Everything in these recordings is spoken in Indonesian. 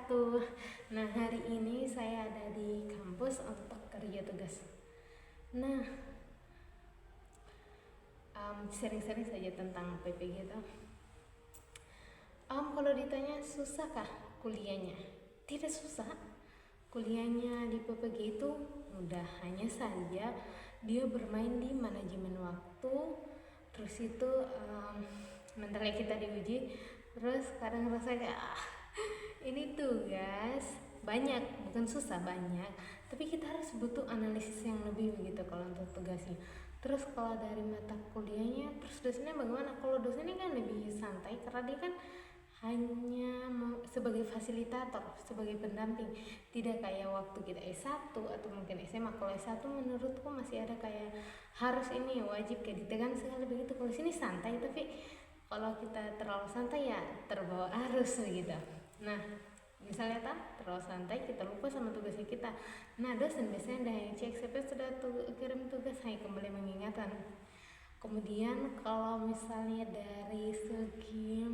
wabarakatuh. Nah, hari ini saya ada di kampus untuk kerja tugas. Nah, sering-sering saja tentang PPG itu. Kalau ditanya susahkah kuliahnya? Tidak susah. Kuliahnya di PPG itu mudah, hanya saja dia bermain di manajemen waktu. Terus itu bentar lagi kita diuji. Terus kadang rasanya ini tugas banyak, bukan susah, banyak, tapi kita harus butuh analisis yang lebih begitu kalau untuk tugasnya. Terus kalau dari mata kuliahnya, terus dosennya bagaimana? Kalau dosennya kan lebih santai karena dia kan hanya sebagai fasilitator, sebagai pendamping, tidak kayak waktu kita S1 atau mungkin SMA. Kalau S1 menurutku masih ada kayak harus ini wajib kayak ditekan sekali begitu. Kalau sini santai, tapi kalau kita terlalu santai ya terbawa arus begitu. Nah, misalnya terlalu santai kita lupa sama tugasnya kita. Nah, dosen biasanya dah cek siapa sudah kirim tugas, hanya kembali mengingatkan. Kemudian kalau misalnya dari segi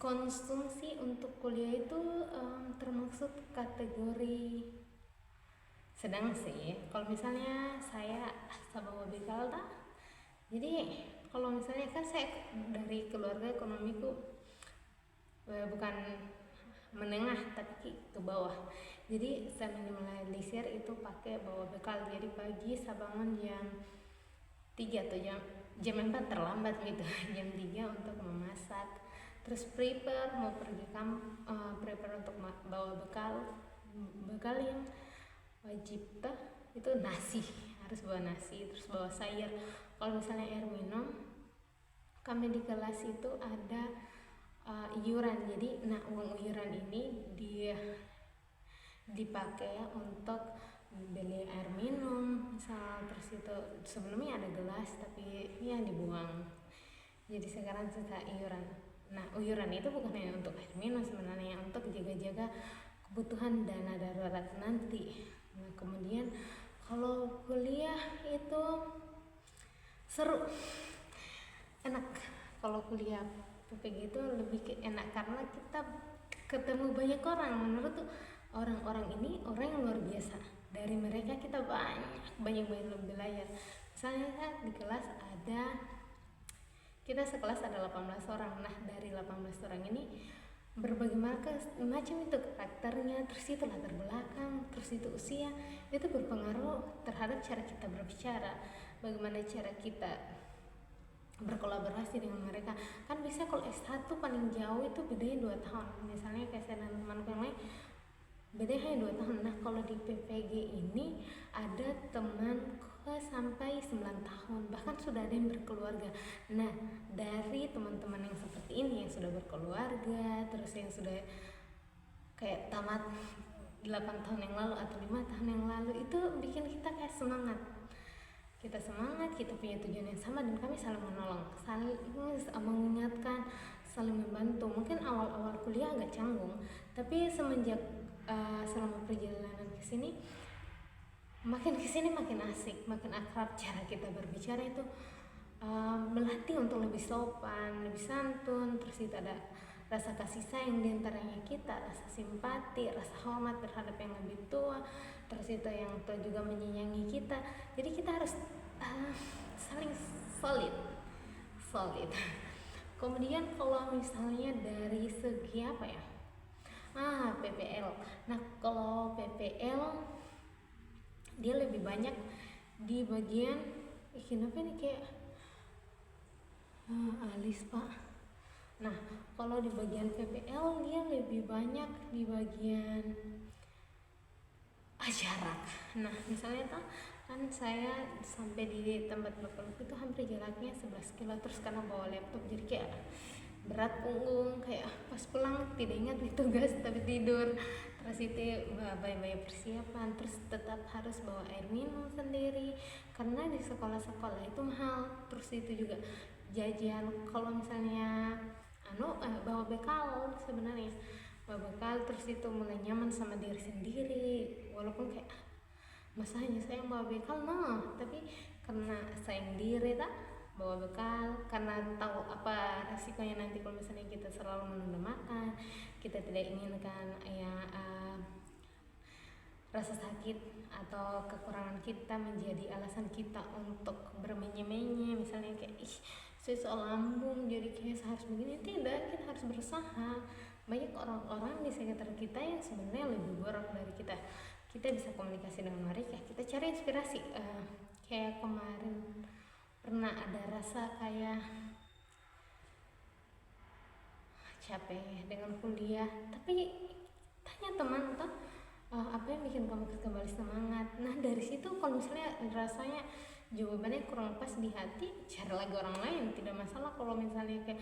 konsumsi untuk kuliah itu termasuk kategori sedang sih. Kalau misalnya saya bawa bekal jadi kalau misalnya kan saya dari keluarga ekonomiku bukan menengah tapi ke bawah, jadi saya minimalisir itu pakai bawa bekal. Jadi pagi saya bangun jam 3 atau jam 4 terlambat gitu jam 3 untuk memasak, terus prepare mau pergi prepare untuk bawa bekal yang wajib itu nasi, harus bawa nasi, terus bawa sayur. Kalau misalnya air minum, kami di kelas itu ada iuran. Jadi uang iuran ini dia dipakai untuk beli air minum misal. Terus itu sebelumnya ada gelas tapi ya dibuang, jadi sekarang kita iuran. Nah, iuran itu bukan hanya untuk air minum sebenarnya, untuk jaga-jaga kebutuhan dana darurat nanti. Nah, kemudian kalau kuliah itu seru, enak. Kalau kuliah PPG itu lebih enak karena kita ketemu banyak orang. Menurut tuh orang-orang ini orang yang luar biasa. Dari mereka kita banyak belajar. Misalnya di kelas kita sekelas ada 18 orang. Nah, dari 18 orang ini berbagai macam itu karakternya, terus itu latar belakang, terus itu usia, itu berpengaruh terhadap cara kita berbicara, bagaimana cara kita berkolaborasi dengan mereka. Kan bisa kalau S1 paling jauh itu bedanya 2 tahun, misalnya kayak saya dan temanku yang lain bedanya hanya 2 tahun. Nah, kalau di PPG ini ada temanku sampai 9 tahun, bahkan sudah ada yang berkeluarga. Nah, dari teman-teman yang seperti ini yang sudah berkeluarga, terus yang sudah kayak tamat 8 tahun yang lalu atau 5 tahun yang lalu, itu bikin kita kayak semangat. Kita semangat, kita punya tujuan yang sama, dan kami saling menolong, saling mengingatkan, saling membantu. Mungkin awal-awal kuliah agak canggung, tapi semenjak selama perjalanan kesini makin asik, makin akrab. Cara kita berbicara itu melatih untuk lebih sopan, lebih santun. Terus itu ada rasa kasih sayang diantaranya kita, rasa simpati, rasa hormat terhadap yang lebih tua. Terus itu yang tua juga menyayangi kita. Jadi kita harus saling solid. Kemudian kalau misalnya dari segi apa ya, PPL. Nah, kalau PPL dia lebih banyak di bagian kenapa ini kayak alis pak. Nah, kalau di bagian PPL dia lebih banyak di bagian jarak. Nah, misalnya kan saya sampai di tempat bapakku itu hampir jaraknya 11 kilo, terus karena bawa laptop jadi kayak berat punggung, kayak pas pulang tidak ingat nih tugas tapi tidur. Terus itu banyak persiapan, terus tetap harus bawa air minum sendiri karena di sekolah-sekolah itu mahal. Terus itu juga jajan. Kalau misalnya bawa bekal, sebenarnya bawa bekal, terus itu mulai nyaman sama diri sendiri, walaupun kayak masa hanya saya bawa bekal, tapi karena sayang diri bawa bekal, karena tahu apa resikonya nanti kalau misalnya kita selalu menunda makan, kita tidak inginkan rasa sakit atau kekurangan kita menjadi alasan kita untuk bermenye-menye, misalnya kayak saya soal lambung jadi kayak harus begini. Tidak, kita harus berusaha. Banyak orang-orang di sekitar kita yang sebenarnya lebih buruk dari kita. Kita bisa komunikasi dengan mereka, kita cari inspirasi. Kayak kemarin pernah ada rasa kayak capek dengan kuliah, tapi tanya teman tuh, apa yang bikin kamu kembali semangat. Nah dari situ kalau misalnya rasanya jawabannya kurang pas di hati, cari lagi orang lain, tidak masalah. Kalau misalnya kayak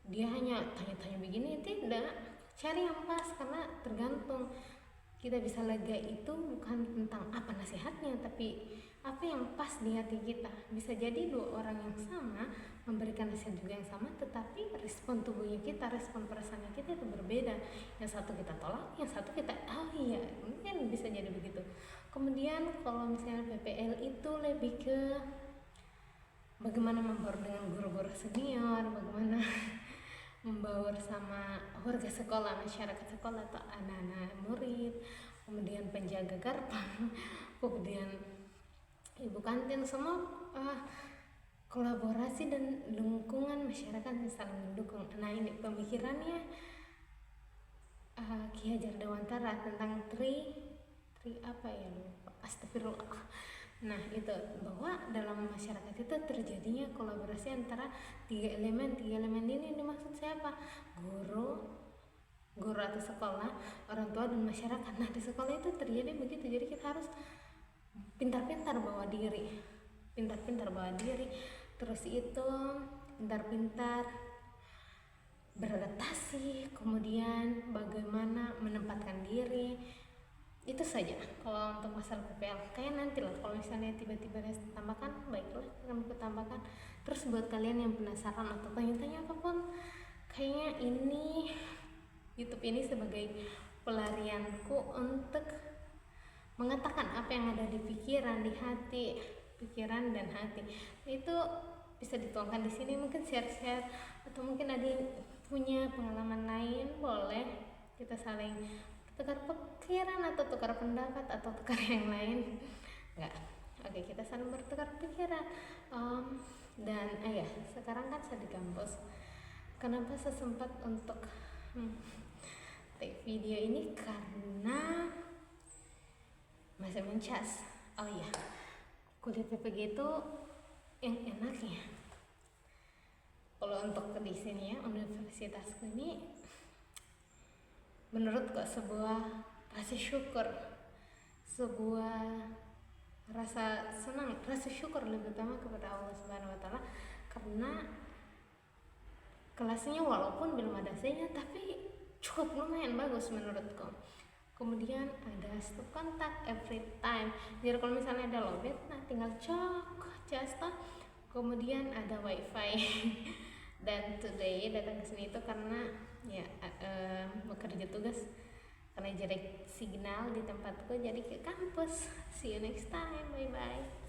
dia hanya tanya-tanya begini, tidak, cari yang pas, karena tergantung kita bisa lega itu bukan tentang apa nasihatnya, tapi apa yang pas di hati kita. Bisa jadi dua orang yang sama memberikan nasihat juga yang sama, tetapi respon tubuhnya kita, respon perasaannya kita itu berbeda. Yang satu kita tolak, yang satu kita iya, mungkin bisa jadi begitu. Kemudian kalau misalnya PPL itu lebih ke bagaimana membaur dengan guru-guru senior, bagaimana membaur sama warga sekolah, masyarakat sekolah atau anak-anak murid, kemudian penjaga gerbang, kemudian ibu kantin, semua kolaborasi dan lingkungan masyarakat yang saling mendukung. Nah ini pemikirannya Ki Hajar Dewantara tentang tri apa ya, lupa, astagfirullah. Nah itu bahwa dalam masyarakat itu terjadinya kolaborasi antara tiga elemen ini dimaksud siapa? Guru atau sekolah, orang tua dan masyarakat. Nah di sekolah itu terjadi begitu, jadi kita harus pintar-pintar bawa diri, terus itu pintar-pintar beradaptasi, kemudian bagaimana menempatkan diri. Itu saja kalau untuk masalah PPL. Kayak nanti lah kalau misalnya tiba-tiba ada tambahkan, baiklah akan aku tambahkan. Terus buat kalian yang penasaran atau tanya-tanya apapun, kayaknya ini YouTube ini sebagai pelarianku untuk mengatakan apa yang ada di pikiran, di hati, pikiran dan hati. Itu bisa dituangkan di sini, mungkin share-share, atau mungkin ada yang punya pengalaman lain, boleh kita saling tukar pikiran atau tukar pendapat atau tukar yang lain. Enggak, oke, kita saling bertukar pikiran. Dan ya sekarang kan saya di kampus. Kenapa saya sempat untuk take video ini, karena masih mencas. Oh iya, kuliah PPG itu yang enaknya kalau untuk di sini ya, universitasku ini menurutku sebuah rasa syukur, sebuah rasa senang, rasa syukur lebih utama kepada Allah Subhanahu wa Ta'ala, karena kelasnya walaupun belum ada C-nya tapi cukup lumayan bagus menurutku. Kemudian ada stop kontak every time, jadi kalau misalnya ada lowbat, nah tinggal just kemudian ada wifi. Dan today datang ke sini itu karena ya bekerja tugas, karena jelek signal di tempatku, jadi ke kampus. See you next time, bye bye.